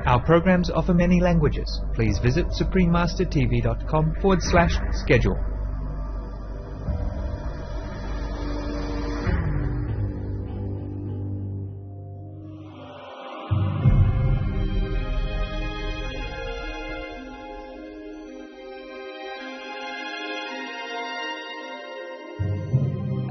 Our programs offer many languages. Please visit suprememastertv.com/schedule.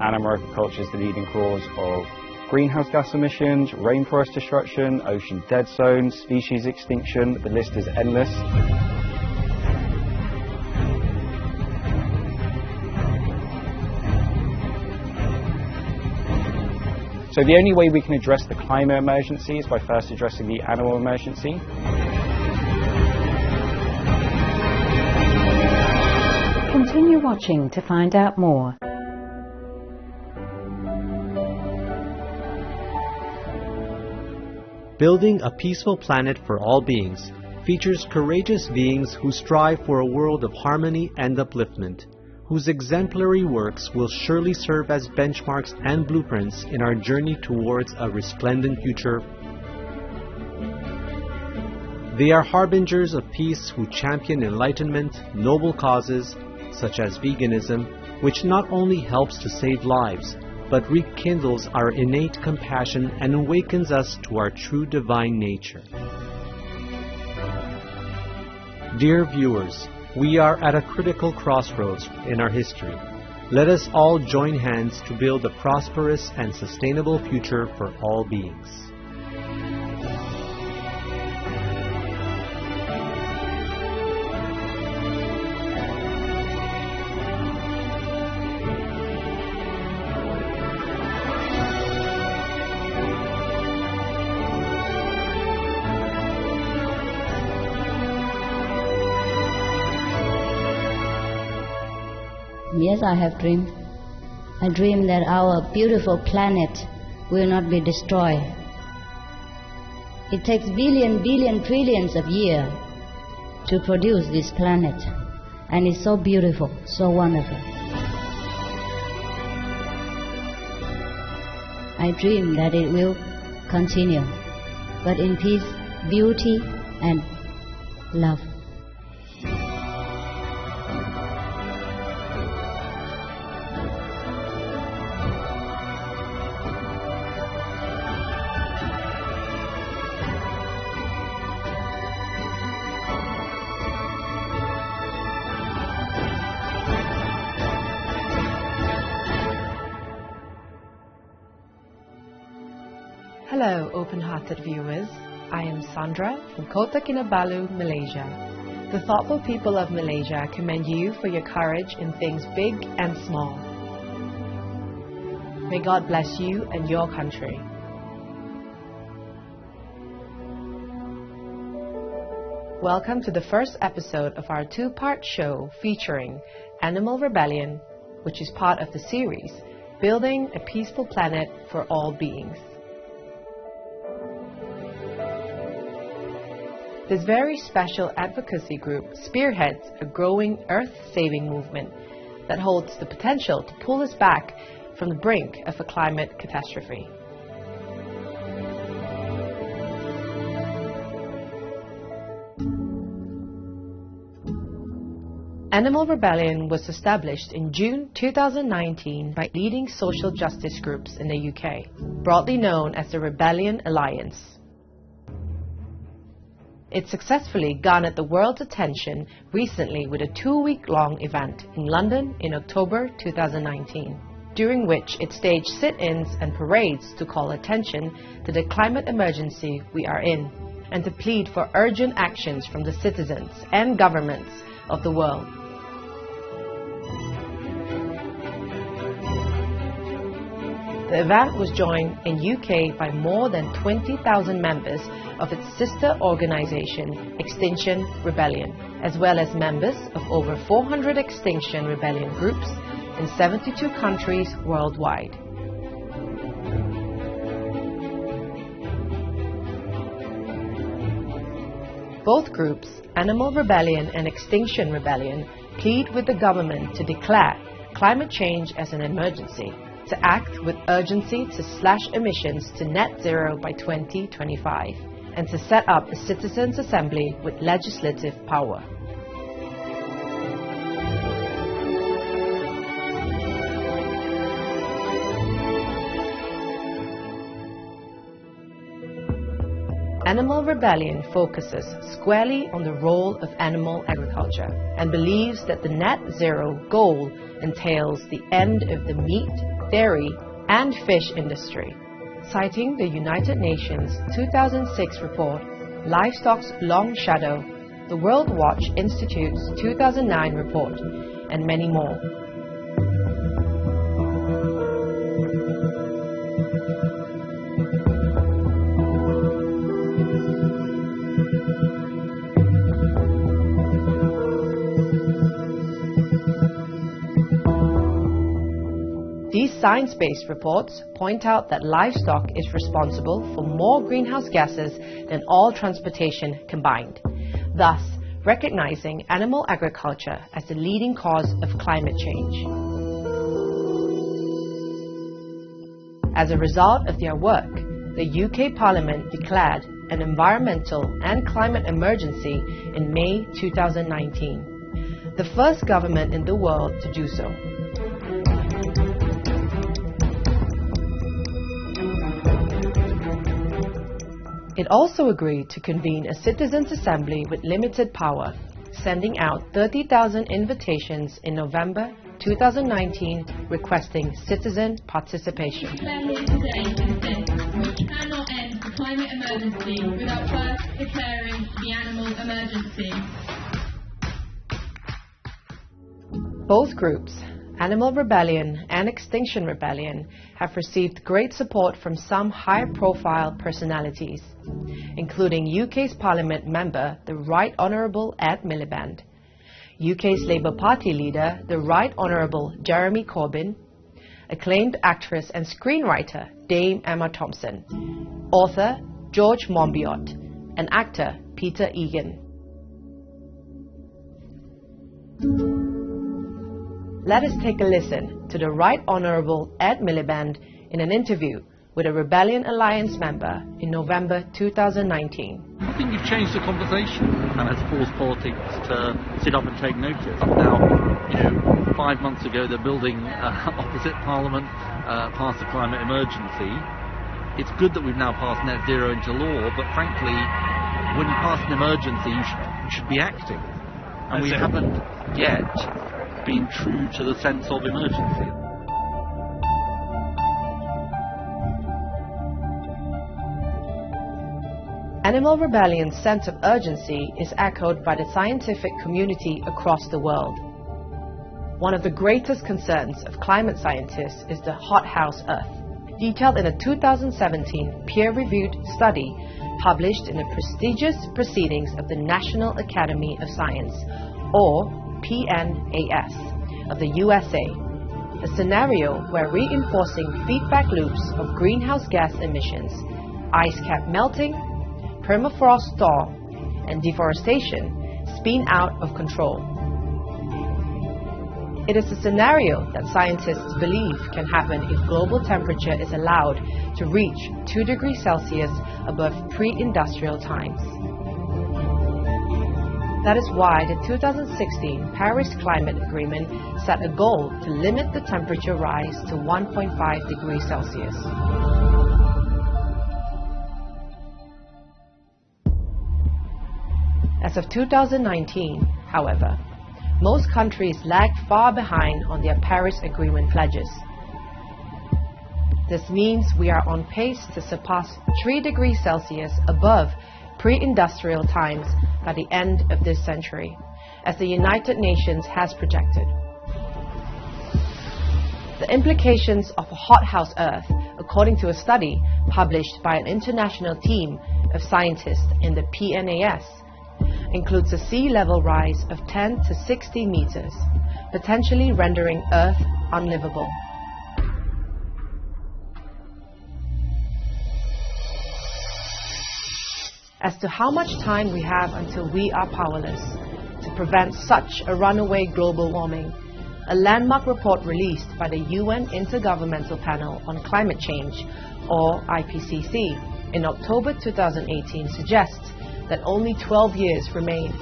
Animal agriculture is the leading cause of greenhouse gas emissions, rainforest destruction, ocean dead zones, species extinction. The list is endless. So the only way we can address the climate emergency is by first addressing the animal emergency. Continue watching to find out more. Building a Peaceful Planet for All Beings features courageous beings who strive for a world of harmony and upliftment, whose exemplary works will surely serve as benchmarks and blueprints in our journey towards a resplendent future. They are harbingers of peace who champion enlightenment, noble causes, such as veganism, which not only helps to save lives, but rekindles our innate compassion and awakens us to our true divine nature. Dear viewers, we are at a critical crossroads in our history. Let us all join hands to build a prosperous and sustainable future for all beings. Yes, I have dreamed. I dream that our beautiful planet will not be destroyed. It takes billion, trillions of years to produce this planet, and it's so beautiful, so wonderful. I dream that it will continue, but in peace, beauty, and love. Hello, open-hearted viewers. I am Sandra from Kota Kinabalu, Malaysia. The thoughtful people of Malaysia commend you for your courage in things big and small. May God bless you and your country. Welcome to the first episode of our two-part show featuring Animal Rebellion, which is part of the series Building a Peaceful Planet for All Beings. This very special advocacy group spearheads a growing Earth-saving movement that holds the potential to pull us back from the brink of a climate catastrophe. Animal Rebellion was established in June 2019 by leading social justice groups in the UK, broadly known as the Rebellion Alliance. It successfully garnered the world's attention recently with a 2-week-long event in London in October 2019, during which it staged sit-ins and parades to call attention to the climate emergency we are in, and to plead for urgent actions from the citizens and governments of the world. The event was joined in UK by more than 20,000 members of its sister organisation, Extinction Rebellion, as well as members of over 400 Extinction Rebellion groups in 72 countries worldwide. Both groups, Animal Rebellion and Extinction Rebellion, plead with the government to declare climate change as an emergency, to act with urgency to slash emissions to net zero by 2025, and to set up a citizens' assembly with legislative power. Animal Rebellion focuses squarely on the role of animal agriculture and believes that the net zero goal entails the end of the meat, dairy, and fish industry. Citing the United Nations 2006 report, Livestock's Long Shadow, the World Watch Institute's 2009 report, and many more. These science-based reports point out that livestock is responsible for more greenhouse gases than all transportation combined, thus recognizing animal agriculture as the leading cause of climate change. As a result of their work, the UK Parliament declared an environmental and climate emergency in May 2019, the first government in the world to do so. It also agreed to convene a citizens' assembly with limited power, sending out 30,000 invitations in November 2019 requesting citizen participation. Declare here today is this: we cannot end the climate emergency without first declaring the animal emergency. Both groups, Animal Rebellion and Extinction Rebellion, have received great support from some high-profile personalities, including UK's Parliament member, the Right Honourable Ed Miliband, UK's Labour Party leader, the Right Honourable Jeremy Corbyn, acclaimed actress and screenwriter Dame Emma Thompson, author George Monbiot, and actor Peter Egan. Let us take a listen to the Right Honourable Ed Miliband in an interview with a Rebellion Alliance member in November 2019. I think you've changed the conversation and has forced politics to sit up and take notice. Now, 5 months ago they're building opposite Parliament, past the climate emergency. It's good that we've now passed net zero into law, but frankly, when you pass an emergency, you should be acting. And we haven't yet been true to the sense of emergency. Animal Rebellion's sense of urgency is echoed by the scientific community across the world. One of the greatest concerns of climate scientists is the hothouse Earth, detailed in a 2017 peer-reviewed study published in the prestigious Proceedings of the National Academy of Science, or PNAS, of the USA, a scenario where reinforcing feedback loops of greenhouse gas emissions, ice cap melting, permafrost thaw, and deforestation spin out of control. It is a scenario that scientists believe can happen if global temperature is allowed to reach 2 degrees Celsius above pre-industrial times. That is why the 2016 Paris Climate Agreement set a goal to limit the temperature rise to 1.5 degrees Celsius. As of 2019, however, most countries lagged far behind on their Paris Agreement pledges. This means we are on pace to surpass 3 degrees Celsius above pre-industrial times by the end of this century, as the United Nations has projected. The implications of a hothouse Earth, according to a study published by an international team of scientists in the PNAS, includes a sea level rise of 10 to 60 meters, potentially rendering Earth unlivable. As to how much time we have until we are powerless to prevent such a runaway global warming, a landmark report released by the UN Intergovernmental Panel on Climate Change, or IPCC, in October 2018 suggests that only 12 years remain.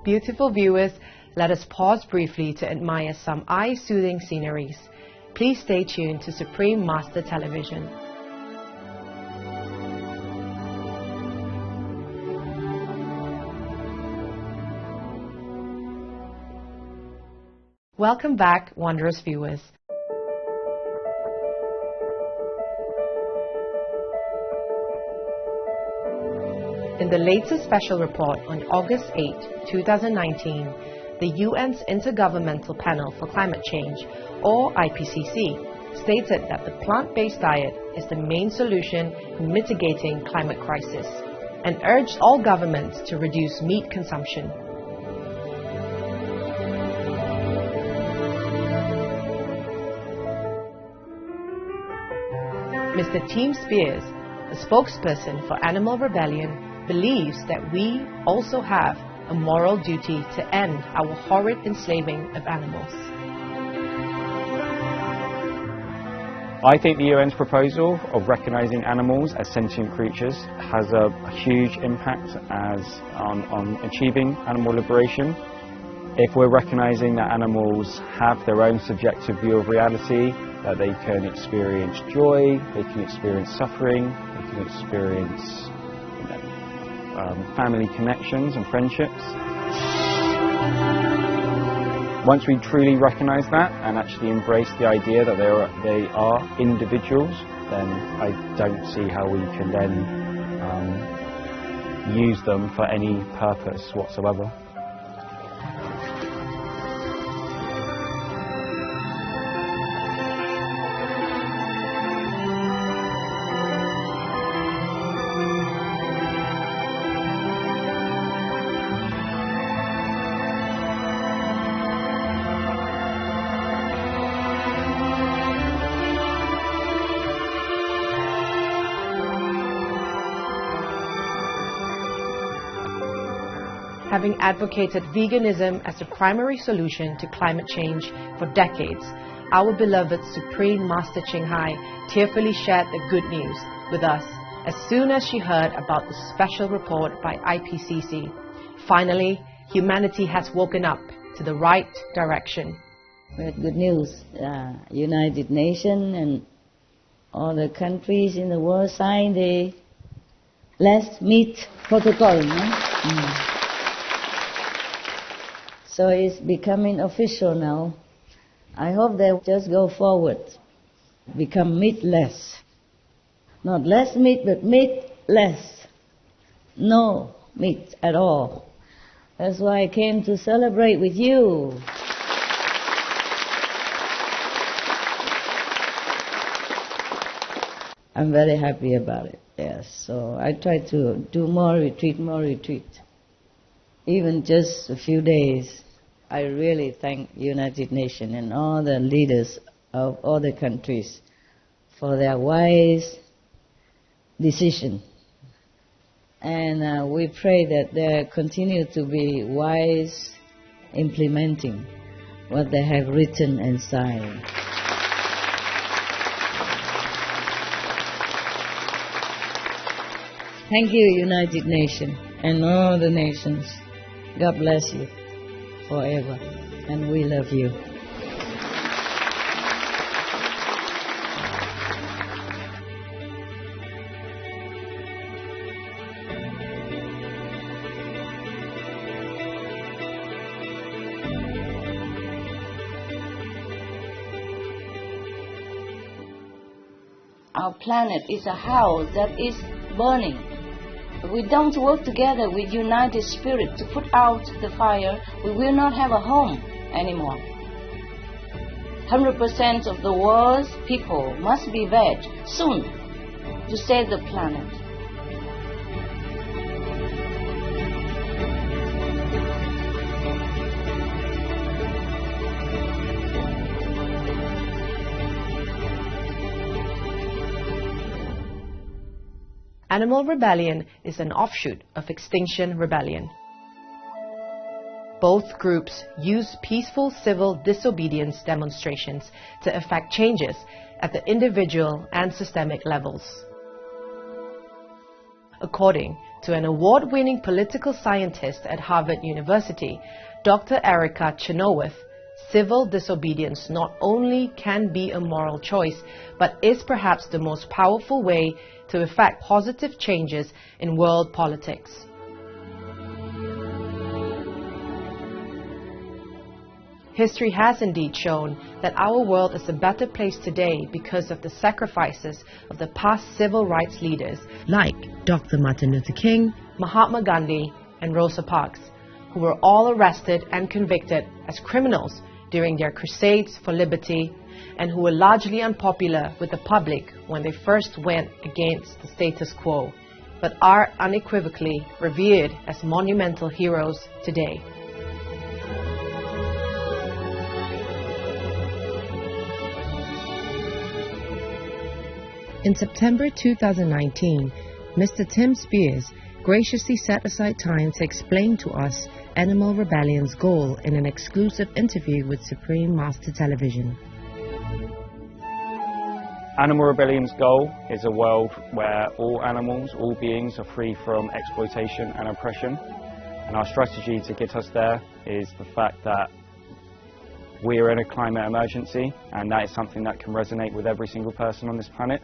Beautiful viewers, let us pause briefly to admire some eye-soothing sceneries. Please stay tuned to Supreme Master Television. Welcome back, wondrous viewers. In the latest special report on August 8, 2019, the UN's Intergovernmental Panel for Climate Change, or IPCC, stated that the plant-based diet is the main solution in mitigating climate crisis, and urged all governments to reduce meat consumption. Mr. Tim Spears, a spokesperson for Animal Rebellion, believes that we also have a moral duty to end our horrid enslaving of animals. I think the UN's proposal of recognising animals as sentient creatures has a huge impact on achieving animal liberation. If we're recognising that animals have their own subjective view of reality, that they can experience joy, they can experience suffering, they can experience family connections and friendships. Once we truly recognise that and actually embrace the idea that they are individuals, then I don't see how we can then use them for any purpose whatsoever. Having advocated veganism as the primary solution to climate change for decades, our beloved Supreme Master Ching Hai tearfully shared the good news with us as soon as she heard about the special report by IPCC. Finally, humanity has woken up to the right direction. We had good news. United Nations and all the countries in the world signed the less meat protocol. No? So it's becoming official now. I hope they'll just go forward, become meatless. Not less meat, but meatless. No meat at all. That's why I came to celebrate with you. I'm very happy about it, yes. So I try to do more retreat. Even just a few days. I really thank United Nations and all the leaders of all the countries for their wise decision. And we pray that they continue to be wise implementing what they have written and signed. Thank you, United Nations and all the nations. God bless you forever, and we love you. Our planet is a house that is burning. If we don't work together with united spirit to put out the fire, we will not have a home anymore. 100% of the world's people must be veg soon to save the planet. Animal Rebellion is an offshoot of Extinction Rebellion. Both groups use peaceful civil disobedience demonstrations to effect changes at the individual and systemic levels. According to an award-winning political scientist at Harvard University, Dr. Erica Chenoweth, civil disobedience not only can be a moral choice, but is perhaps the most powerful way to effect positive changes in world politics. History has indeed shown that our world is a better place today because of the sacrifices of the past civil rights leaders like Dr. Martin Luther King, Mahatma Gandhi, and Rosa Parks, who were all arrested and convicted as criminals during their crusades for liberty, and who were largely unpopular with the public when they first went against the status quo, but are unequivocally revered as monumental heroes today. In September 2019, Mr. Tim Spears graciously set aside time to explain to us Animal Rebellion's goal in an exclusive interview with Supreme Master Television. Animal Rebellion's goal is a world where all animals, all beings are free from exploitation and oppression. And our strategy to get us there is the fact that we are in a climate emergency, and that is something that can resonate with every single person on this planet.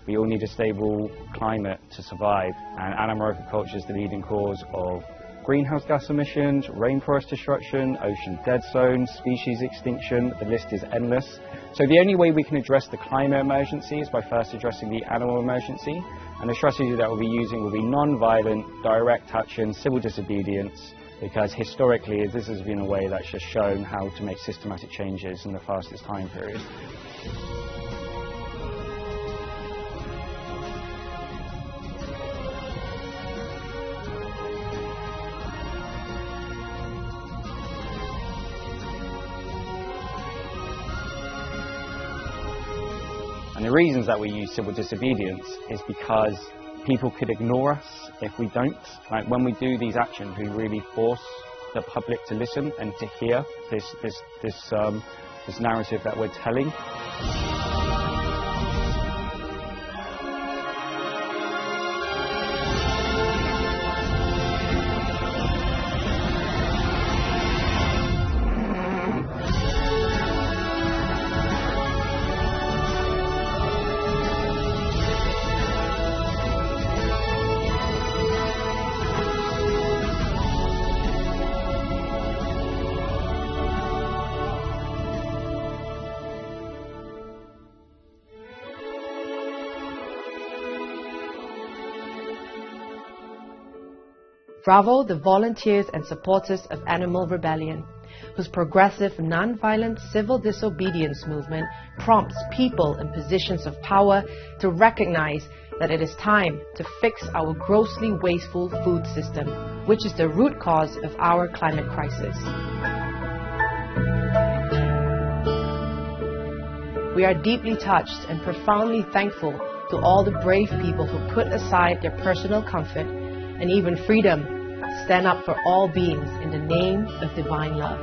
We all need a stable climate to survive, and animal agriculture is the leading cause of greenhouse gas emissions, rainforest destruction, ocean dead zones, species extinction. The list is endless. So the only way we can address the climate emergency is by first addressing the animal emergency, and the strategy that we'll be using will be non-violent, direct action, civil disobedience, because historically this has been a way that's just shown how to make systematic changes in the fastest time period. And the reasons that we use civil disobedience is because people could ignore us if we don't. Like when we do these actions, we really force the public to listen and to hear this narrative that we're telling. Bravo the volunteers and supporters of Animal Rebellion, whose progressive, non-violent civil disobedience movement prompts people in positions of power to recognize that it is time to fix our grossly wasteful food system, which is the root cause of our climate crisis. We are deeply touched and profoundly thankful to all the brave people who put aside their personal comfort and even freedom to stand up for all beings in the name of divine love.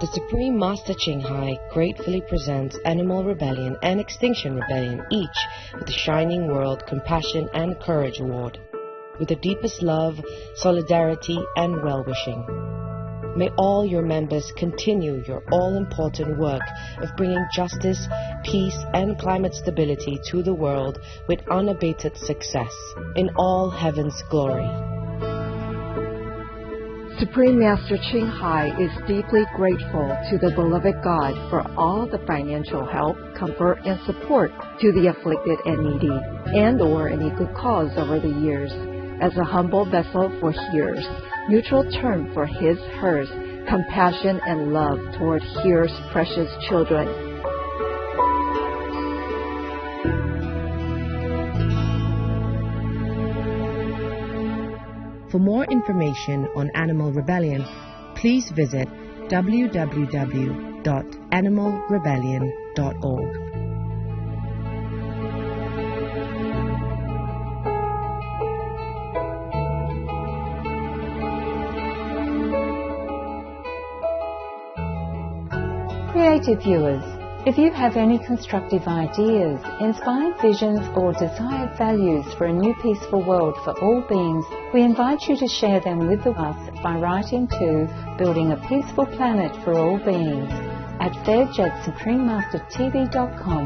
The Supreme Master Ching Hai gratefully presents Animal Rebellion and Extinction Rebellion, each with the Shining World Compassion and Courage Award, with the deepest love, solidarity, and well-wishing. May all your members continue your all-important work of bringing justice, peace, and climate stability to the world with unabated success, in all heaven's glory. Supreme Master Ching Hai is deeply grateful to the beloved God for all the financial help, comfort, and support to the afflicted and needy, and/or any good cause over the years. As a humble vessel for hearers, neutral term for his, hers, compassion and love toward hearers' precious children. For more information on Animal Rebellion, please visit www.animalrebellion.org. Creative viewers, if you have any constructive ideas, inspired visions or desired values for a new peaceful world for all beings, we invite you to share them with us by writing to Building a Peaceful Planet for All Beings at veg@suprememastertv.com.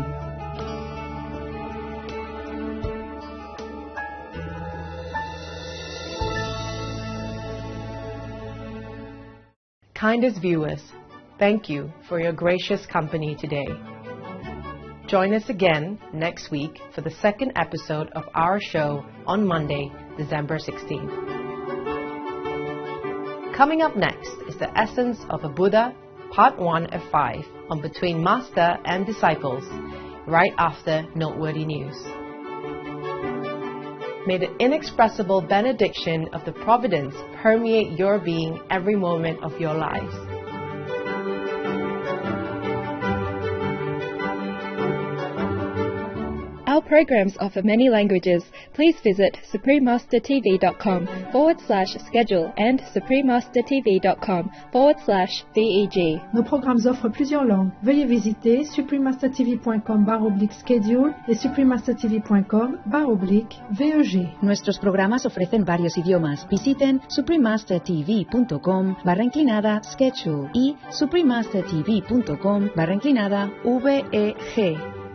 Kindest viewers, thank you for your gracious company today. Join us again next week for the second episode of our show on Monday, December 16th. Coming up next is the Essence of a Buddha, Part 1 of 5 on Between Master and Disciples, right after Noteworthy News. May the inexpressible benediction of the Providence permeate your being every moment of your lives. Our programs offer many languages. Please visit suprememastertv.com/schedule and suprememastertv.com/VEG. Nos programmes offrent plusieurs langues. Veuillez visiter suprememastertv.com/schedule et suprememastertv.com/VEG. Nuestros programas ofrecen varios idiomas. Visiten suprememastertv.com/schedule y suprememastertv.com/VEG.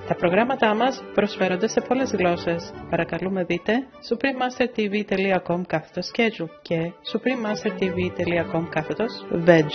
Τα προγράμματά μας προσφέρονται σε πολλές γλώσσες. Παρακαλούμε δείτε suprememastertv.com/schedule και suprememastertv.com/veg.